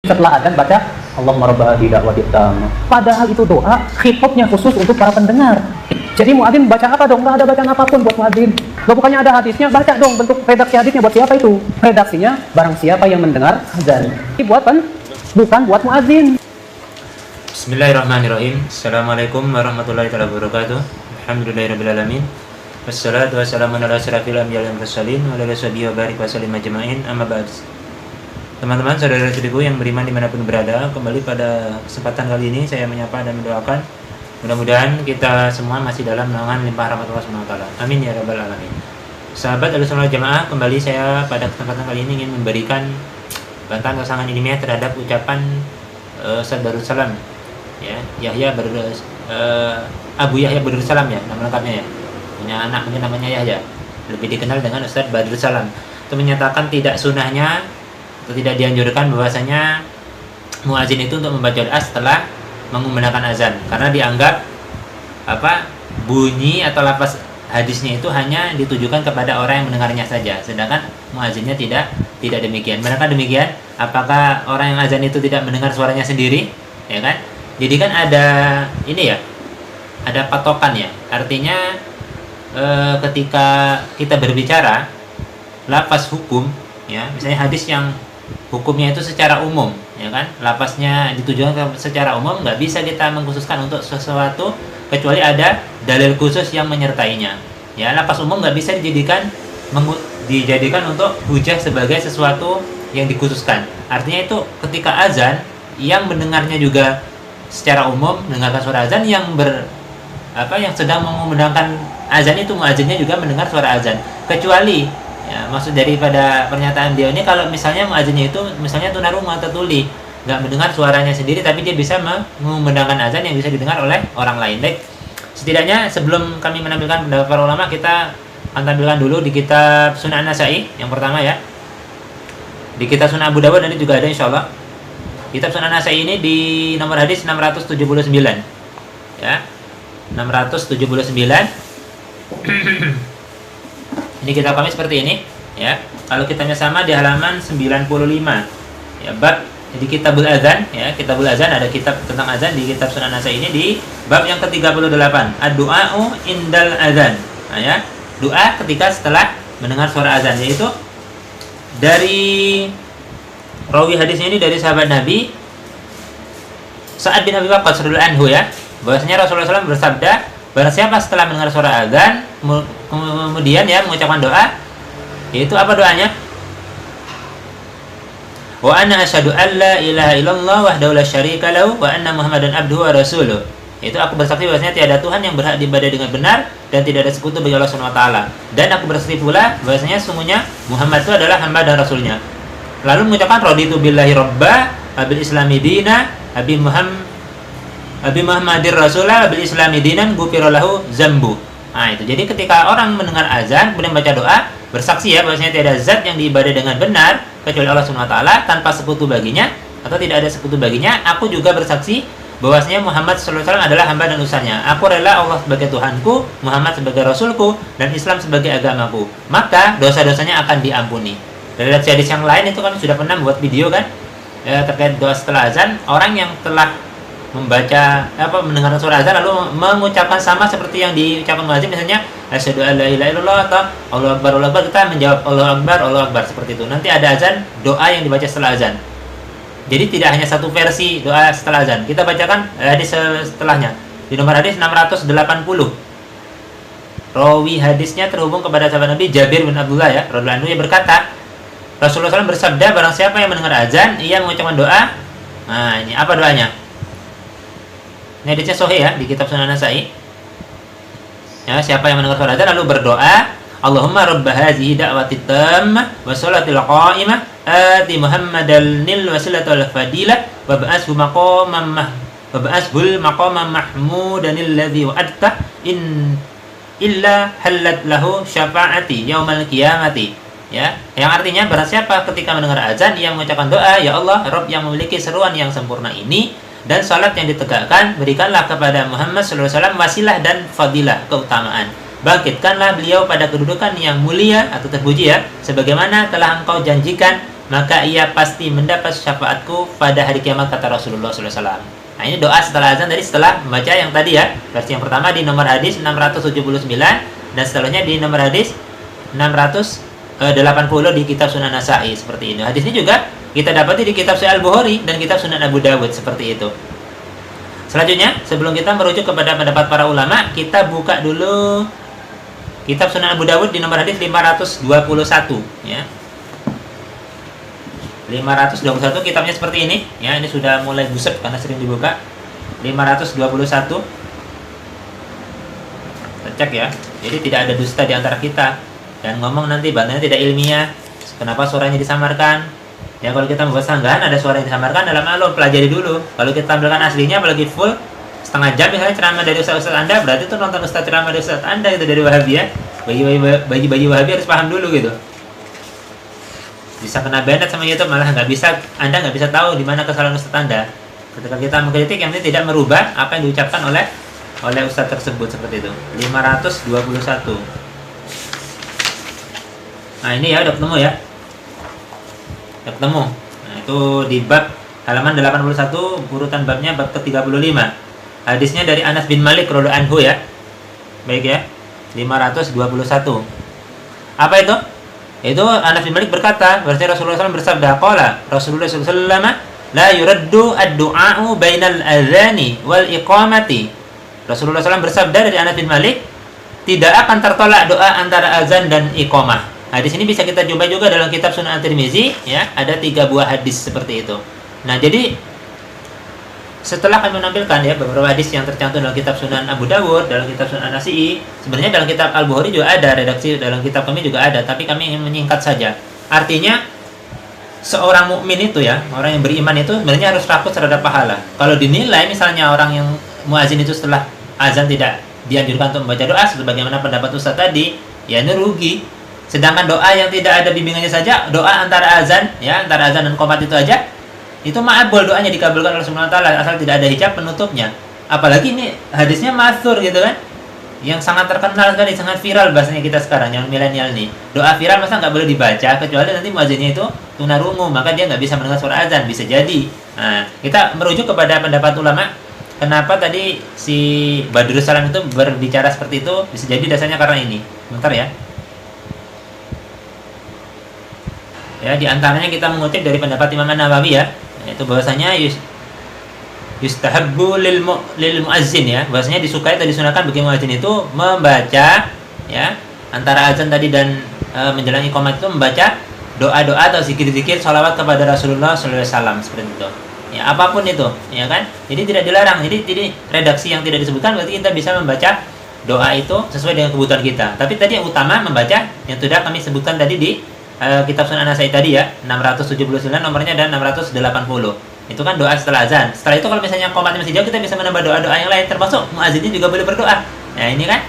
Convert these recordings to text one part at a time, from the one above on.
setelah adzan baca Allahumma rabb hadhihi da'wati tammah. Padahal itu doa khitabnya khusus untuk para pendengar. Jadi muadzin baca apa dong? Nggak ada bacaan apapun buat muadzin. Loh, bukannya ada hadisnya, baca dong bentuk redaksi hadisnya buat siapa itu? Redaksinya barang siapa yang mendengar adzan. Ini buat bukan buat muadzin. Bismillahirrahmanirrahim. Assalamualaikum warahmatullahi wabarakatuh. Alhamdulillahirabbil alamin. Wassalatu wassalamu ala asyrafil anbiya'i wal mursalin wa ala alihi wa barik wa sallim ajma'in. Amma ba'd. Teman-teman, saudara-saudariku yang beriman dimanapun berada, kembali pada kesempatan kali ini saya menyapa dan mendoakan mudah-mudahan kita semua masih dalam naungan limpah rahmat Allah Subhanahu wa taala. Amin ya rabbal alamin. Sahabat Ahlussunnah wal Jamaah, kembali saya pada kesempatan kali ini ingin memberikan bantahan pasangan ilmiah terhadap ucapan Ustaz Badrussalam, ya, Abu Yahya Badrussalam, ya, nama lengkapnya, ya. Punya anak mungkin namanya Yahya, lebih dikenal dengan Ustaz Badrussalam. Itu menyatakan tidak sunnahnya atau tidak dianjurkan bahwasanya muazin itu untuk membaca doa setelah mengumandangkan azan, karena dianggap bunyi atau lafaz hadisnya itu hanya ditujukan kepada orang yang mendengarnya saja, sedangkan muazinnya tidak demikian. Benarkah demikian? Apakah orang yang azan itu tidak mendengar suaranya sendiri, ya kan? Jadi kan ada ini ya, ada patokan ya. Artinya ketika kita berbicara lafaz hukum, ya, misalnya hadis yang hukumnya itu secara umum, ya kan, lafaznya ditujukan secara umum, nggak bisa kita mengkhususkan untuk sesuatu kecuali ada dalil khusus yang menyertainya. Ya, lafaz umum nggak bisa dijadikan untuk hujah sebagai sesuatu yang dikhususkan. Artinya itu ketika azan, yang mendengarnya juga secara umum mendengarkan suara azan, yang sedang mengumandangkan azan itu muazzinnya juga mendengar suara azan. Kecuali, ya, maksud daripada pernyataan dia ini, kalau misalnya muazzinnya itu misalnya tunarungu atau tuli, nggak mendengar suaranya sendiri, tapi dia bisa mengumandangkan azan yang bisa didengar oleh orang lain. Baik, setidaknya sebelum kami menampilkan pendapat para ulama, kita akan tampilkan dulu di kitab Sunan An-Nasa'i yang pertama, ya. Di kitab Sunan Abu Dawud nanti juga ada insyaallah. Kitab Sunan An-Nasa'i ini di nomor hadis 679, ya, 679. Ini kitab kami seperti ini, ya. Kalau kitanya sama di halaman 95, ya, bab di Kitabul Adzan, ya, Kitabul Adzan, ada kitab tentang azan di kitab Sunan An-Nasa'i ini di bab yang ke-38, ad-du'a'u indal adzan. Nah, ya, doa ketika setelah mendengar suara azan, yaitu dari rawi hadisnya ini dari sahabat Nabi Sa'ad bin Abi Waqqas radhiyallahu anhu, ya, bahwasanya Rasulullah SAW bersabda, barang siapa setelah mendengar suara azan kemudian, ya, mengucapkan doa, yaitu apa doanya? Wa anna asyhadu an la ilaha illallah wahdahu la syarika lahu wa anna muhammadan abduhu wa rasuluh. Itu aku bersaksi bahwasanya tiada Tuhan yang berhak diibadahi dengan benar dan tidak ada sekutu bagi Allah Subhanahu wa taala. Dan aku bersaksi pula bahwasanya sungguhnya Muhammad itu adalah hamba dan rasulnya. Lalu mengucapkan raditu billahi robba abil islami dina abi Muhammadir rasulah abil islami dinan ghufira lahu zambu. Nah, itu. Jadi ketika orang mendengar azan kemudian baca doa, bersaksi, ya, bahwasanya tiada zat yang diibadahi dengan benar kecuali Allah Subhanahu wa taala tanpa sekutu baginya atau tidak ada sekutu baginya. Aku juga bersaksi bahwasanya Muhammad sallallahu alaihi wasallam adalah hamba dan utusannya. Aku rela Allah sebagai Tuhanku, Muhammad sebagai rasulku, dan Islam sebagai agamaku. Maka dosa-dosanya akan diampuni. Dari hadis yang lain itu kami sudah pernah membuat video, kan, terkait doa setelah azan. Orang yang telah mendengar suara azan lalu mengucapkan sama seperti yang diucapkan muadzin, misalnya asyhadu an la ilaha illallah atau Allahu akbar, kita menjawab Allahu akbar seperti itu. Nanti ada azan, doa yang dibaca setelah azan. Jadi tidak hanya satu versi doa setelah azan. Kita bacakan hadis setelahnya. Di nomor hadis 680. Rawi hadisnya terhubung kepada sahabat Nabi Jabir bin Abdullah, ya, radhiyallahu anhu, yang berkata, Rasulullah SAW bersabda, barang siapa yang mendengar azan, ia mengucapkan doa. Nah, ini apa doanya? Ini hadisnya sahih, ya, di kitab Sunan An-Nasa'i. Ya, siapa yang mendengar suara azan lalu berdoa, Allahumma rabb hadhihi da'wati tammah wa sholatil qa'imah ati Muhammadanil wasilata wal fadilah wa ba'athul maqamam mahmudanil ladzi wa'adta illa halat lahu syafa'ati yaumal qiyamati. Ya, yang artinya barang siapa ketika mendengar azan yang mengucapkan doa, ya Allah, Rabb yang memiliki seruan yang sempurna ini dan salat yang ditegakkan, berikanlah kepada Muhammad sallallahu alaihi wasallam wasilah dan fadilah, keutamaan. Bangkitkanlah beliau pada kedudukan yang mulia atau terpuji, ya, sebagaimana telah engkau janjikan maka ia pasti mendapat syafaatku pada hari kiamat, kata Rasulullah SAW. Nah, ini doa setelah azan tadi, setelah membaca yang tadi ya. Versi yang pertama di nomor hadis 679 dan setelahnya di nomor hadis 680 di kitab Sunan Nasa'i, seperti ini. Hadis ini juga kita dapati di kitab Sahih Al-Bukhari dan kitab Sunan Abu Dawud, seperti itu. Selanjutnya, sebelum kita merujuk kepada pendapat para ulama, kita buka dulu kitab Sunan Abu Dawud di nomor hadis 521 ya. 521 kitabnya seperti ini ya. Ini sudah mulai busuk karena sering dibuka. 521. Kita cek ya. Jadi tidak ada dusta di antara kita. Dan ngomong nanti bahasanya tidak ilmiah. Kenapa suaranya disamarkan? Ya kalau kita membuat sanggahan ada suara yang disamarkan, dalam maklum pelajari dulu. Kalau kita tampilkan aslinya apalagi full setengah jam misalnya ceramah dari ustaz Anda, berarti itu nonton ustaz ceramah dari ustaz Anda itu dari Wahabi ya. Bagi Wahabi harus paham dulu gitu. Bisa kena banned sama YouTube, malah Anda nggak bisa tahu di mana kesalahan ustaz Anda. Ketika kita mengkritik yang penting tidak merubah apa yang diucapkan oleh ustaz tersebut, seperti itu. 521. Nah ini ya udah ketemu ya. Udah ketemu. Nah itu di bab halaman 81, urutan babnya bab ke-35. Hadisnya dari Anas bin Malik radhiyallahu anhu ya. Baik ya. 521. Apa itu? Itu Anas bin Malik berkata, berarti Rasulullah SAW bersabda, qala Rasulullah SAW la yuraddu ad-du'a'u bainal adzani wal iqamati. Rasulullah SAW bersabda dari Anas bin Malik, tidak akan tertolak doa antara azan dan iqamah. Hadis ini bisa kita jumpa juga dalam kitab Sunan At-Tirmizi ya, ada 3 buah hadis seperti itu. Nah, jadi setelah kami menampilkan ya beberapa hadis yang tercantum dalam kitab Sunan Abu Dawud, dalam kitab Sunan An-Nasa'i, sebenarnya dalam kitab Al-Bukhari juga ada, redaksi dalam kitab kami juga ada, tapi kami ingin menyingkat saja. Artinya seorang mukmin itu ya, orang yang beriman itu sebenarnya harus takut terhadap pahala. Kalau dinilai misalnya orang yang muazin itu setelah azan tidak dianjurkan untuk membaca doa sebagaimana pendapat Ustaz tadi, ya ini rugi. Sedangkan doa yang tidak ada bimbingannya saja, doa antara azan ya, antara azan dan qomat itu aja, itu ma'abul, doanya dikabulkan oleh Subhanahu wa taala asal tidak ada hijab penutupnya. Apalagi ini hadisnya masyhur gitu kan, yang sangat terkenal sekali, sangat viral bahasanya kita sekarang yang milenial nih. Doa viral masa nggak boleh dibaca kecuali nanti muazzinnya itu tunarungu, maka dia nggak bisa mendengar suara azan, bisa jadi. Nah, kita merujuk kepada pendapat ulama. Kenapa tadi si Badrus Salam itu berbicara seperti itu? Bisa jadi dasarnya karena ini. Bentar ya. Ya, di antaranya kita mengutip dari pendapat Imam An-Nawawi ya, yaitu bahwasanya yustahabbu lil muazzin ya, bahwasanya disukai atau disunahkan bagi muazzin itu membaca ya, antara azan tadi dan menjelang iqamah itu membaca doa-doa atau zikir-zikir shalawat kepada Rasulullah SAW, seperti itu. Ya, apapun itu, ya kan? Jadi tidak dilarang. Jadi redaksi yang tidak disebutkan berarti kita bisa membaca doa itu sesuai dengan kebutuhan kita. Tapi tadi yang utama membaca yang sudah kami sebutkan tadi di kitab Sunan An-Nasa'i tadi ya, 679 nomornya dan 680. Itu kan doa setelah azan. Setelah itu kalau misalnya qomatnya masih jauh, kita bisa menambah doa-doa yang lain, termasuk muazzinnya juga boleh berdoa. Nah, ini kan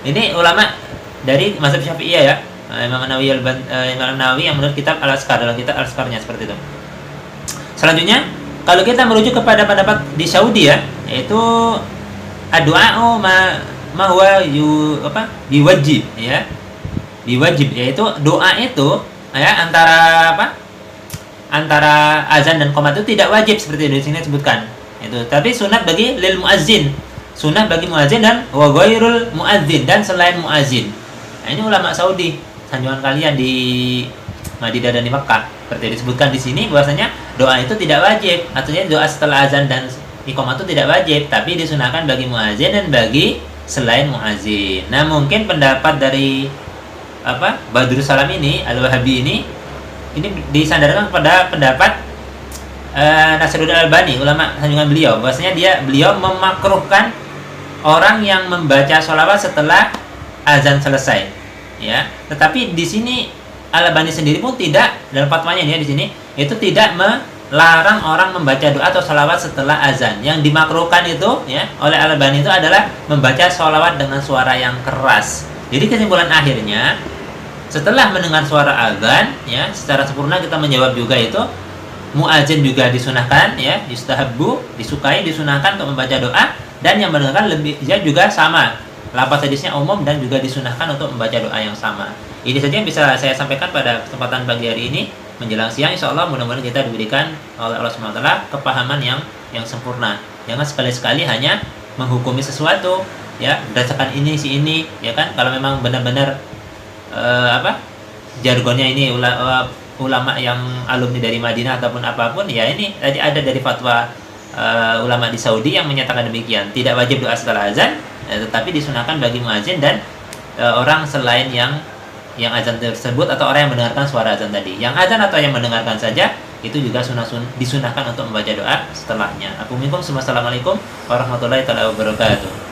ini ulama dari mazhab Syafi'iyah ya. Imam Nawawi yang menurut kitab Al-Azkar, dalam kitab Al-Azkarnya seperti itu. Selanjutnya, kalau kita merujuk kepada pendapat di Saudi ya, yaitu ad-du'a'u ma huwa biwajib ya. Biwajib, yaitu doa itu ya antara azan dan qomat itu tidak wajib seperti di sini disebutkan. Itu tapi sunat bagi lil muazzin. Sunat bagi muazzin dan wa ghairul muazzin, dan selain muazzin. Nah, ini ulama Saudi, sanjungan kalian di Madinah dan di Mekah. Seperti disebutkan di sini bahwasanya doa itu tidak wajib. Artinya doa setelah azan dan iqamah itu tidak wajib, tapi disunahkan bagi muazzin dan bagi selain muazzin. Nah, mungkin pendapat dari Badrus Salam ini, Al-Wahabi ini disandarkan kepada pendapat Nasiruddin Albani, ulama sanjungan beliau, bahwasanya beliau memakruhkan orang yang membaca sholawat setelah azan selesai ya. Tetapi di sini Al-Albani sendiri pun tidak, dalam fatwanya ya di sini itu tidak melarang orang membaca doa atau sholawat setelah azan. Yang dimakruhkan itu ya oleh Al-Albani itu adalah membaca sholawat dengan suara yang keras. Jadi kesimpulan akhirnya, setelah mendengar suara azan ya, secara sempurna kita menjawab juga itu muazin juga disunahkan ya, yustahabbu, disukai, disunahkan untuk membaca doa, dan yang mendengarkan lebih juga sama. Lafaz hadisnya umum dan juga disunahkan untuk membaca doa yang sama. Ini saja yang bisa saya sampaikan pada kesempatan pagi hari ini. menjelang siang, insya Allah mudah-mudahan kita diberikan oleh Allah SWT kepahaman yang sempurna. Jangan sekali-sekali hanya menghukumi sesuatu ya berdasarkan ini si ini, ya kan. Kalau memang benar-benar jargonnya ini ulama yang alumni dari Madinah ataupun apapun, ya ini tadi ada dari fatwa ulama di Saudi yang menyatakan demikian, tidak wajib doa setelah azan, tetapi disunahkan bagi muazin dan orang selain yang azan tersebut atau orang yang mendengarkan suara azan tadi. Yang azan atau yang mendengarkan saja itu juga disunahkan untuk membaca doa setelahnya. Assalamualaikum warahmatullahi wabarakatuh.